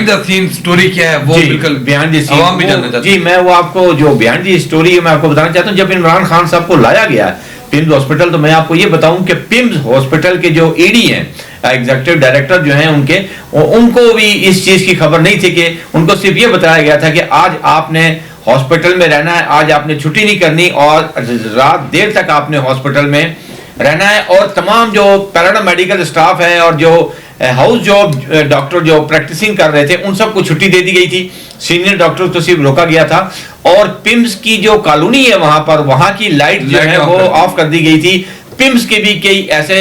Behind the scene story क्या है वो बिल्कुल बिहाइंड द आवाम भी जानना चाहते हैं। जी मैं वो आपको जो बिहाइंड द स्टोरी मैं आपको बताना चाहता हूँ। जब इमरान खान साहब को लाया गया पिम्स हॉस्पिटल, तो मैं आपको ये बताऊं कि पिम्स हॉस्पिटल के जो ईडी हैं, एग्जीक्यूटिव डायरेक्टर जो हैं उनको भी इस चीज की खबर नहीं थी कि उनको सिर्फ ये बताया गया था कि आज आपने हॉस्पिटल में रहना है, आज आपने छुट्टी नहीं करनी और रात देर तक आपने हॉस्पिटल में रहना है। और तमाम जो पैरामेडिकल स्टाफ है और जो हाउस जॉब डॉक्टर जो प्रैक्टिसिंग कर रहे थे उन सबको छुट्टी दे दी गई थी। सीनियर डॉक्टर तो सिर्फ रोका गया था। और पिम्स की जो कॉलोनी है वहां पर, वहां की लाइट जो है वो ऑफ कर दी गई थी। पिम्स के भी कई ऐसे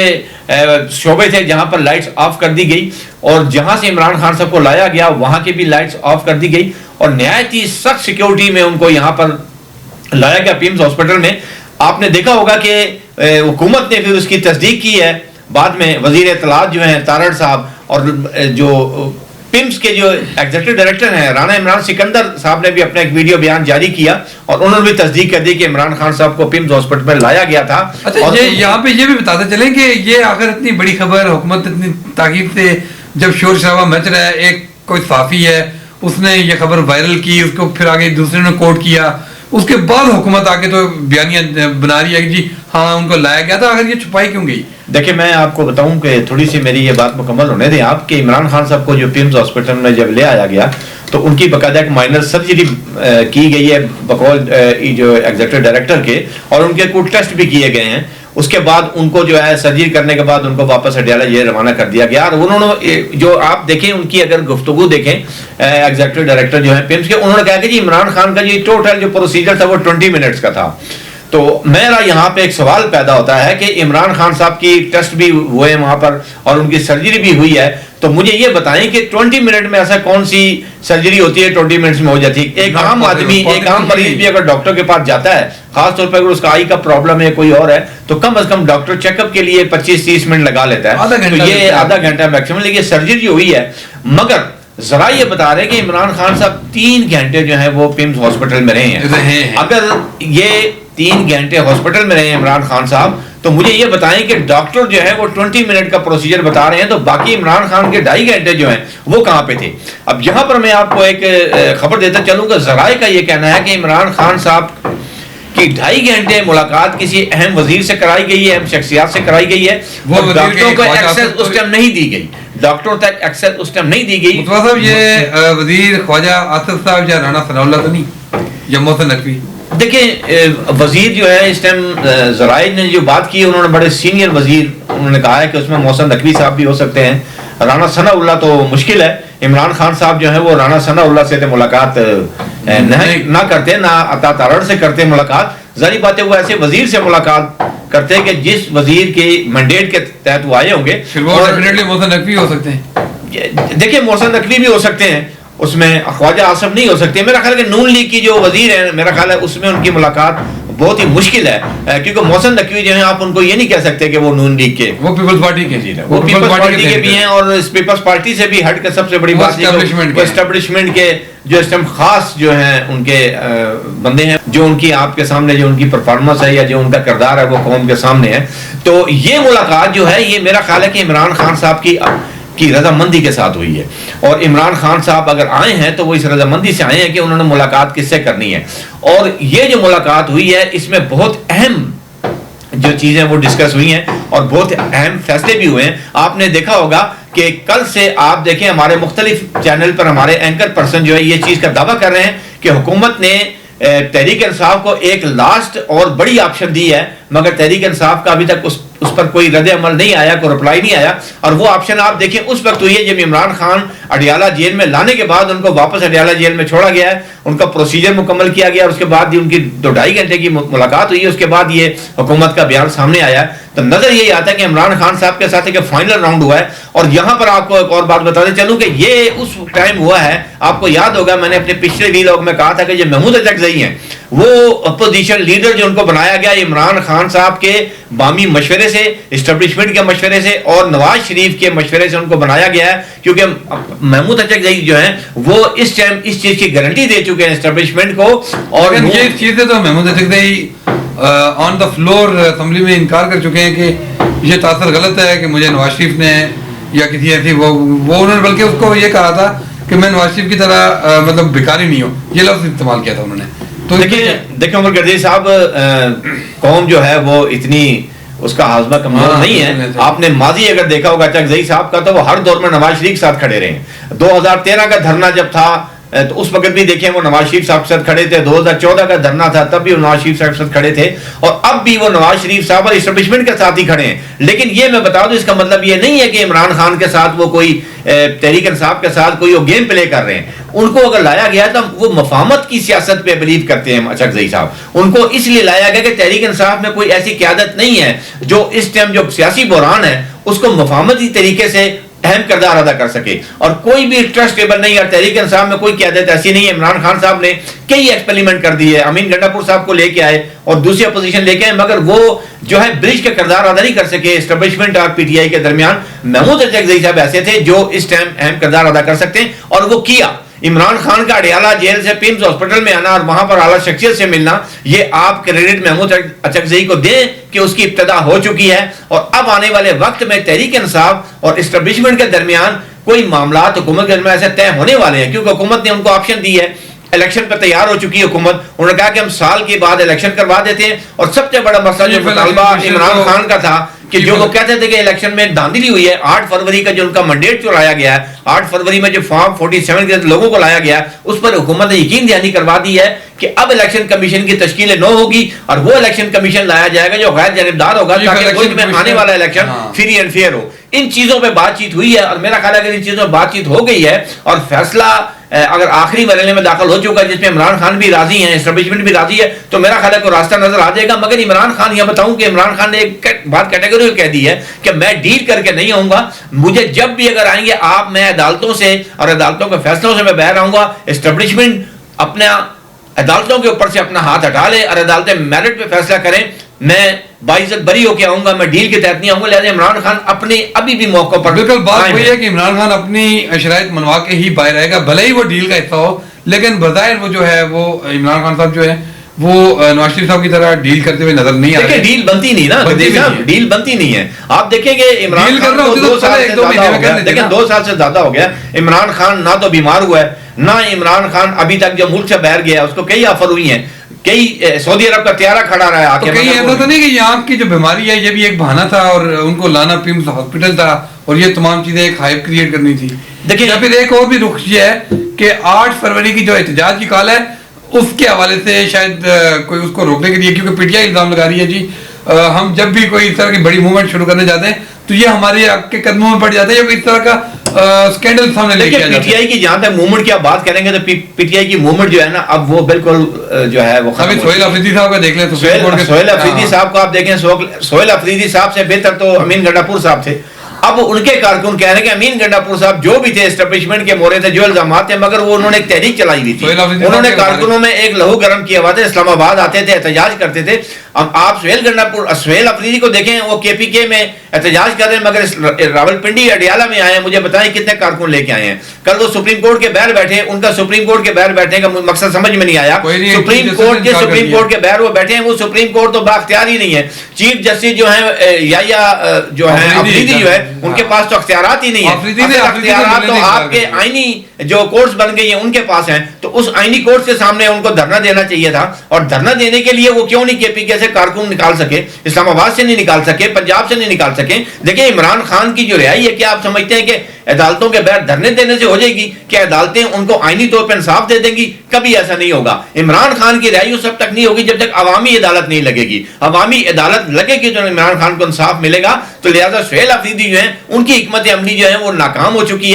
शोबे थे जहां पर लाइट्स ऑफ कर दी गई और जहां से इमरान खान साहब को लाया गया वहां की भी लाइट्स ऑफ कर दी गई और नहायत ही सख्त सिक्योरिटी में उनको यहां पर लाया गया पिम्स हॉस्पिटल में। आपने देखा होगा कि हुकूमत ने फिर उसकी तस्दीक की है बाद में, वजीर इत्तलात जो हैं तारड़ साहब और जो पिम्स के जो एग्जीक्यूटिव डायरेक्टर हैं राणा इमरान सिकंदर साहब ने भी अपना एक वीडियो बयान जारी किया और उन्होंने भी तस्दीक कर दी कि इमरान खान साहब को पिम्स हॉस्पिटल में लाया गया था। अच्छा, और यहाँ पे ये भी बताते चले कि ये अगर इतनी बड़ी खबर हुकूमत इतनी ताकीद से जब शोर शराबा मच रहा है, एक कोई सहाफी है उसने ये खबर वायरल की, उसको फिर आगे दूसरे ने कोट किया, उसके बाद हुकूमत आके तो बयानिया बना रही है कि जी हाँ उनको लाया गया था, अगर ये छुपाई क्यों गई? देखिए मैं आपको बताऊं कि थोड़ी सी मेरी ये बात मुकम्मल होने दें आप कि इमरान खान साहब को जो पिम्स हॉस्पिटल में जब ले आया गया तो उनकी बाकायदा एक माइनर सर्जरी की गई है बकौल जो एग्जीक्यूटिव डायरेक्टर के, और उनके कुछ टेस्ट भी किए गए हैं। उसके बाद उनको जो है सर्जरी करने के बाद उनको वापस अडयाला ये रवाना कर दिया गया। और उन्होंने जो आप देखें उनकी अगर गुफ्तगू देखें एग्जीक्यूटिव डायरेक्टर जो है पिम्स के, उन्होंने कहा कि जी इमरान खान का जो टोटल जो प्रोसीजर था वो 20 मिनट्स का था। तो मेरा यहाँ पे एक सवाल पैदा होता है कि इमरान खान साहब की टेस्ट भी हुए वहां पर और उनकी सर्जरी भी हुई है, तो मुझे ये बताएं कि 20 मिनट में ऐसा कौन सी सर्जरी होती है 20 मिनट्स में हो जाती है? एक आम आदमी, एक आम मरीज भी अगर डॉक्टर के पास जाता है, खासतौर पर अगर उसका आई का प्रॉब्लम है कोई और है, तो कम से कम डॉक्टर चेकअप के लिए 25-30 मिनट लगा लेता है, तो ये आधा घंटा मैक्सिमम। लेकिन सर्जरी हुई है, मगर जरा ये बता रहे कि इमरान खान साहब 3 घंटे जो है वो पिम्स हॉस्पिटल में रहे हैं। अगर ये 3 घंटे हॉस्पिटल में रहे हैं इमरान खान साहब, तो मुझे ये बताएं कि डॉक्टर जो है वो 20 मिनट का प्रोसीजर बता रहे हैं, तो बाकी इमरान खान के 2.5 घंटे जो हैं वो कहाँ पे थे? अब यहाँ पर मैं आपको एक खबर देता चलूंगा, जराए का ये कहना है कि इमरान खान साहब की 2.5 घंटे मुलाकात किसी अहम वजीर से कराई गई है, अहम शख्सियत से कराई गई है, वो डॉक्टरों को एक्सेस उस टाइम नहीं दी गई, डॉक्टरों तक एक्सेस उस टाइम नहीं दी गई। साहब ये वजीर ख्वाजा आसिफ साहब या राणा सनाउल्लाह तो नहीं, या मोहसिन नकवी? देखिए वजीर जो है इस टाइम जराए ने जो बात की है, उन्होंने बड़े सीनियर वजीर उन्होंने कहा है कि उसमें मोहसिन नकवी साहब भी हो सकते हैं, राणा सनाउल्लाह तो मुश्किल है। इमरान खान साहब जो है वो राणा सनाउल्लाह से तो मुलाकात ना करते, ना अता तारड़ से करते मुलाकात। जारी बात है वो ऐसे वजीर से मुलाकात करते हैं कि जिस वजीर के मैंडेट के तहत वो आए होंगे। मोहसिन नकवी हो सकते हैं, देखिए मोहसिन नकवी भी हो सकते हैं, उसमें ख्वाजा आसिफ नहीं हो सकते। मेरा ख्याल है कि नून लीग की जो वजीर है, मेरा ख्याल है उसमें उनकी मुलाकात बहुत ही मुश्किल है, क्योंकि मोहसिन नकवी जो है आप उनको ये नहीं कह सकते कि वो नून लीग के, वो पीपल्स पार्टी के, वो पीपल्स पार्टी के भी हैं और इस पीपल्स पार्टी से भी हट कर सबसे बड़ी बात एस्टेब्लिशमेंट के जो इस टाइम खास जो हैं उनके बंदे हैं, जो उनकी आपके सामने जो उनकी परफॉर्मेंस है या जो उनका किरदार है वो कौम के सामने है। तो ये मुलाकात जो है ये मेरा ख्याल है कि इमरान खान साहब की रजामंदी के साथ हुई है, और इमरान खान साहब अगर आए हैं तो वो इस रजामंदी से आए हैं कि उन्होंने मुलाकात किससे करनी है। और ये जो मुलाकात हुई है इसमें बहुत अहम जो चीजें वो डिस्कस हुई हैं और बहुत अहम फैसले भी हुए हैं। आपने देखा होगा कि कल से आप देखें हमारे मुख्तलिफ चैनल पर हमारे एंकर पर्सन जो है ये चीज का दावा कर रहे हैं कि हुकूमत ने तहरीक इंसाफ को एक लास्ट और बड़ी ऑप्शन दी है, मगर तहरीक इंसाफ का अभी तक उस पर कोई रद्द अमल नहीं आया, कोई रिप्लाई नहीं आया। और वो ऑप्शन आप देखें उस वक्त हुई है जब इमरान खान अडयाला जेल में लाने के बाद उनको वापस अडयाला जेल में छोड़ा गया है, उनका प्रोसीजर मुकम्मल किया गया, उसके बाद उनकी 2-2.5 घंटे की मुलाकात हुई है, उसके बाद ये हुकूमत का बयान सामने आया। तो नजर यही आता है कि इमरान खान साहब के साथ एक फाइनल राउंड हुआ है। और यहाँ पर आपको एक और बात बताते चलूं कि ये उस टाइम हुआ है, आपको याद होगा मैंने अपने पिछले वीलॉग में कहा था कि जो महमूद अजगज़ई हैं वो अपोजिशन लीडर जो उनको बनाया गया इमरान खान साहब के बामी मशवरे से, इस्टेब्लिशमेंट के मशवरे से और नवाज शरीफ के मशवरे से उनको बनाया गया है, क्योंकि महमूद अजगज़ई जो है वो इस टाइम इस चीज की गारंटी दे चुके हैं इस्टेब्लिशमेंट को। और ये चीजें तो Mahmood Achakzai on the floor assembly में इनकार कर चुके हैं कि ये तासर गलत है कि मुझे नवाज शरीफ ने या किसी ऐसी वो उन्होंने बल्कि उसको ये कहा था कि मैं नवाज शरीफ की तरह मतलब भिखारी नहीं हूँ, ये लफ्ज इस्तेमाल किया था उन्होंने। तो देखिए उमर गर्दी साहब, कौम जो है वो इतनी उसका हाजमा कमजोर नहीं है। आपने माजी अगर देखा होगा चकजई साहब का, तो वो हर दौर में नवाज शरीफ के साथ खड़े रहे। 2013 का धरना जब था तो उस वक्त भी देखें वो नवाज शरीफ साहब के साथ खड़े थे। 2014 का धरना था तब भी वो नवाज शरीफ साहब के साथ खड़े थे, और अब भी वो नवाज शरीफ साहब और इस्टेब्लिशमेंट के साथ ही खड़े हैं। लेकिन ये मैं बता दूं, इसका मतलब ये नहीं है कि इमरान खान के साथ वो कोई तहरीक इंसाफ के साथ कोई वो गेम प्ले कर रहे हैं। उनको अगर लाया गया तो वो मफामत की सियासत पे बिलीव करते हैं चकजई साहब। उनको इसलिए लाया गया कि तहरीक इंसाफ में कोई ऐसी क़यादत नहीं है जो इस टाइम जो सियासी बहरान है उसको मफामती तरीके से अहम किरदार अदा कर सके, और कोई भी ट्रस्टेबल नहीं। और तहरीक इंसाफ में कोई क़यादत ऐसी नहीं है। इमरान खान साहब ने कई एक्सपेरिमेंट कर दिए, अमीन गंडापुर साहब को लेके आए और दूसरी अपोजिशन लेके आए, मगर वो जो है ब्रिज का किरदार अदा नहीं कर सके एस्टेब्लिशमेंट और पीटीआई के दरमियान। महमूद चकजई साहब ऐसे थे जो इस टाइम अहम किरदार अदा कर सकते हैं, और वो किया। इमरान खान का अडियाला जेल से पिम्स हॉस्पिटल में आना और वहां पर आला शख्सियत से मिलना, ये आप क्रेडिट महमूद चकजई को दें कि उसकी इब्तिदा हो चुकी है। और अब आने वाले वक्त में तहरीक इंसाफ और एस्टेब्लिशमेंट के दरमियान कोई मामला हुकूमत के दरमियान ऐसे तय होने वाले हैं, क्योंकि हुकूमत ने उनको ऑप्शन दी है। इलेक्शन पर तैयार हो चुकी है हुकूमत। उन्होंने कहा कि हम साल के बाद इलेक्शन करवा देते हैं। और सबसे बड़ा मसला जो मुतालबा इमरान खान का था कि जो वो कहते थे कि इलेक्शन में धांधली हुई है, 8 फरवरी का जो उनका मैंडेट चुराया गया है, 8 फरवरी में जो फॉर्म 47 के लोगों को लाया गया, उस पर हुकूमत ने यकीन दहानी करवा दी है कि अब इलेक्शन कमीशन की तश्कील न होगी और वो इलेक्शन कमीशन लाया जाएगा जो गैर जानिबदार होगा, ताकि मुल्क में आने वाला इलेक्शन फ्री एंड फेयर हो। इन चीजों पे बातचीत हुई है, और मेरा ख्याल है अगर इन चीजों पर बातचीत हो गई है और फैसला अगर आखिरी मरहले में दाखिल हो चुका है जिसमें इमरान खान भी राजी है, एस्टेब्लिशमेंट भी राजी है, तो मेरा ख्याल है कोई रास्ता नजर आ जाएगा। मगर इमरान खान, यह बताऊं कि इमरान खान ने एक बात कैटेगरी कह दी है कि मैं डील करके नहीं आऊंगा, मुझे जब भी अगर आएंगे आप, मैं अदालतों से और अदालतों के फैसलों से मैं बाहर आऊंगा। एस्टेब्लिशमेंट अपना अदालतों के ऊपर से अपना हाथ हटा ले और अदालतें मेरिट पे फैसला करें, मैं बाइज्जत बरी होके आऊंगा, मैं डील के तहत नहीं आऊंगा। लिहाजा इमरान खान अपने अभी भी मौके पर बिल्कुल बात वही है कि इमरान खान अपनी शराइत मनवा के ही बाहर आएगा, भले ही वो डील का हिस्सा हो। लेकिन बज़ाहिर वो जो है वो इमरान खान साहब जो है वो नवाज शरीफ साहब की तरह डील करते हुए नजर नहीं आ रहे। डील बनती नहीं ना, डील बनती नहीं है। आप देखेंगे इमरान खान को 2 साल से ज्यादा हो गया, लेकिन 2 साल से ज्यादा हो गया। इमरान खान ना तो बीमार हुआ है, ना इमरान खान अभी तक जो मुल्क से बाहर गया, उसको कई ऑफर हुई हैं, कई सऊदी अरब का त्यारा खड़ा रहा है। तो कहीं ऐसा तो नहीं कि ये आंख की जो बीमारी है ये भी एक बहाना था और उनको लाना पिम्स हॉस्पिटल था और ये तमाम चीजें एक हाइप क्रिएट करनी थी? देखिए, या फिर एक और भी रुख ये है कि 8 फरवरी की जो एहतजाज की कॉल है उसके हवाले से शायद कोई उसको रोकने के लिए, क्योंकि पीटीआई इल्जाम लगा रही है जी हम जब भी कोई इस तरह की बड़ी मूवमेंट शुरू करने जाते हैं तो ये हमारे आपके कदमों में पड़ जाता है, या इस तरह का स्कैंडल सामने लेके आ जाता है। पीटीआई की जहां तक मूवमेंट की आप बात करेंगे तो पीटीआई की मूवमेंट जो है ना, अब वो बिल्कुल जो है वो अभी सोहेल अफरीदी साहब का देख लें तो सोहेल अफरीदी साहब को आप देखें, सोहेल अफरीदी साहब से बेहतर तो अमीन गंडापुर साहब थे। अब उनके कारकुन कह रहे हैं कि अमीन गंडापुर साहब जो भी थे एस्टेब्लिशमेंट के मोरे थे, जो इल्जाम थे, मगर वो उन्होंने एक तहरीक चलाई हुई थी। उन्होंने कारकुनों में एक लहू गर्म किया हुआ था, इस्लामाबाद आते थे, एहतजाज करते थे। अब आप सोहेल अफरीदी को देखें, वो केपीके में एहतजाज कर रहे हैं, मगर रावलपिंडी अडियाला में आए हैं। मुझे बताएं कितने कारकुन लेके आए हैं। कल वो सुप्रीम कोर्ट के बाहर बैठे, उनका सुप्रीम कोर्ट के बाहर बैठने का मकसद समझ में नहीं आया। सुप्रीम कोर्ट के बाहर वो बैठे हैं, वो सुप्रीम कोर्ट तो बाख्तियार ही नहीं है। चीफ जस्टिस जो है या जो है अफरीदी जो है, उनके पास तो अख्तियारात ही नहीं है। अख्तियारात तो आपके आईनी जो कोर्ट्स बन गई हैं उनके पास हैं, तो उस आईनी कोर्ट के सामने उनको धरना देना चाहिए था। और धरना देने के लिए वो क्यों नहीं केपीके से कारकुन निकाल सके, इस्लामाबाद से नहीं निकाल सके, पंजाब से नहीं निकाल सके? देखिए, इमरान खान की जो रिहाई है, क्या आप समझते हैं कि अदालतों के बाहर धरने देने से हो जाएगी? क्या अदालतें उनको आईनी तौर पर इंसाफ दे देंगी? कभी ऐसा नहीं होगा। इमरान खान की रिहाई उस तक नहीं होगी जब तक अवामी अदालत नहीं लगेगी। अवामी अदालत लगेगी तो इमरान खान को इंसाफ मिलेगा। तो लिहाजा सोहेल अफरीदी जो है, उनकी हिकमत अमली जो है वो नाकाम हो चुकी है।